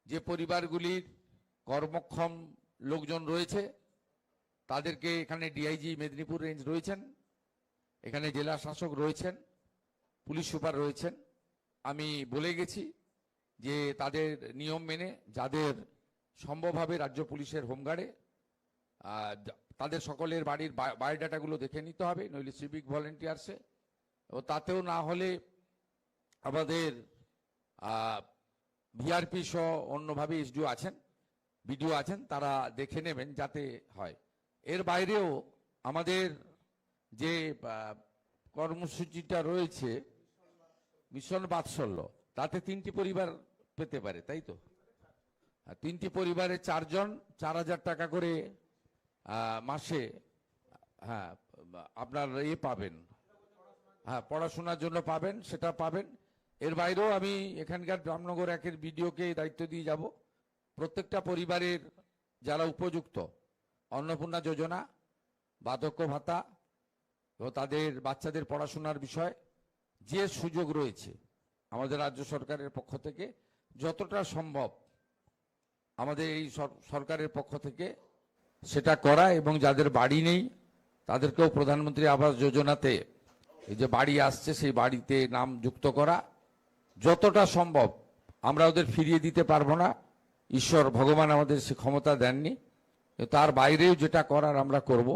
যে পরিবারগুলির কর্মক্ষম লোকজন রয়েছে তাদেরকে এখানে ডিআইজি মেদিনীপুর রেঞ্জ রয়েছেন, এখানে জেলা শাসক রয়েছেন, পুলিশ সুপার রয়েছেন। আমি বলে গেছি যে তাদের নিয়ম মেনে যাদের সম্ভব হবে রাজ্য পুলিশের হোমগার্ডে তাদের সকলের বাড়ির বায়োডাটাগুলো দেখে নিতে হবে, নইলে সিভিক ভলেন্টিয়ার্সে। ও তাতেও না হলে আমাদের ভিআরপি সহ অন্যভাবে এসডিও আছেন, বিডিও আছেন, তারা দেখে নেবেন যাতে হয়। এর বাইরেও আমাদের যে কর্মসূচিটা রয়েছে মিশন বাৎসল্য, তাতে 3টি পরিবার পেতে পারে, তাই তো? 3টি পরিবারে 4 জন 4,000 টাকা করে মাসে আপনার পাবেন, পড়াশোনার জন্য পাবেন, সেটা পাবেন। এর বাইরেও আমি এখানকার রামনগর 1-এর বিডিওকে দায়িত্ব দিয়ে যাব, প্রত্যেকটা পরিবারের যারা উপযুক্ত অন্নপূর্ণা যোজনা, বার্ধক্য ভাতা ও তাদের বাচ্চাদের পড়াশোনার বিষয় যে সুযোগ রয়েছে আমাদের রাজ্য সরকারের পক্ষ থেকে যতটা সম্ভব আমাদের এই সরকারের পক্ষ থেকে সেটা করা, এবং যাদের বাড়ি নেই তাদেরকেও প্রধানমন্ত্রী আবাস যোজনাতে এই যে বাড়ি আসছে সেই বাড়িতে নাম যুক্ত করা। যতটা সম্ভব আমরা ওদের ফিরিয়ে দিতে পারবো না, ঈশ্বর ভগবান আমাদের সে ক্ষমতা দেননি, তার বাইরেও যেটা করার আমরা করব।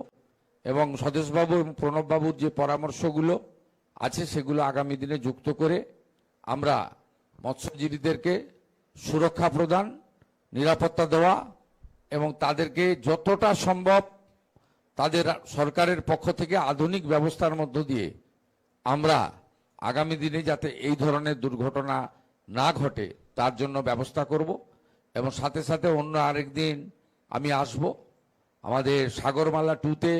এবং স্বদেশবাবু এবং প্রণববাবুর যে পরামর্শগুলো আছে সেগুলো আগামী দিনে যুক্ত করে আমরা মৎস্যজীবীদেরকে সুরক্ষা প্রদান, নিরাপত্তা দেওয়া এবং তাদেরকে যতটা সম্ভব তাদের সরকারের পক্ষ থেকে আধুনিক ব্যবস্থার মধ্য দিয়ে আমরা আগামী দিনে যাতে এই ধরনের দুর্ঘটনা না ঘটে তার জন্য ব্যবস্থা করব। এবং সাথে সাথে অন্য আরেকদিন আমি আসব, আমাদের সাগরমালা 2-তে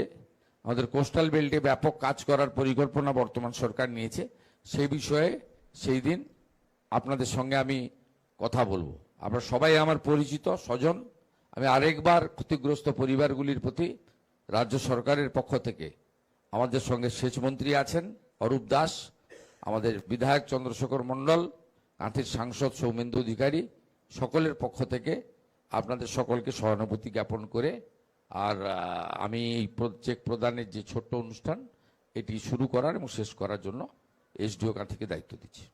আমাদের কোস্টাল বেল্টে ব্যাপক কাজ করার পরিকল্পনা বর্তমান সরকার নিয়েছে, সেই বিষয়ে সেই দিন আপনাদের সঙ্গে আমি কথা বলবো। আপনারা সবাই আমার পরিচিত স্বজন। আমি আরেকবার ক্ষতিগ্রস্ত পরিবারগুলির প্রতি রাজ্য সরকারের পক্ষ থেকে আমাদের সঙ্গে সেচ মন্ত্রী আছেন অরূপ দাস, আমাদের বিধায়ক চন্দ্রশেখর মণ্ডল, কাঁথির সাংসদ সৌমেন্দু অধিকারী, সকলের পক্ষ থেকে আপনাদের সকলকে সহানুভূতি জ্ঞাপন করে আর আমি এই চেক প্রদানের যে ছোট্ট অনুষ্ঠান এটি শুরু করার এবং শেষ করার জন্য এসডিও কাঁথিকে দায়িত্ব দিচ্ছি।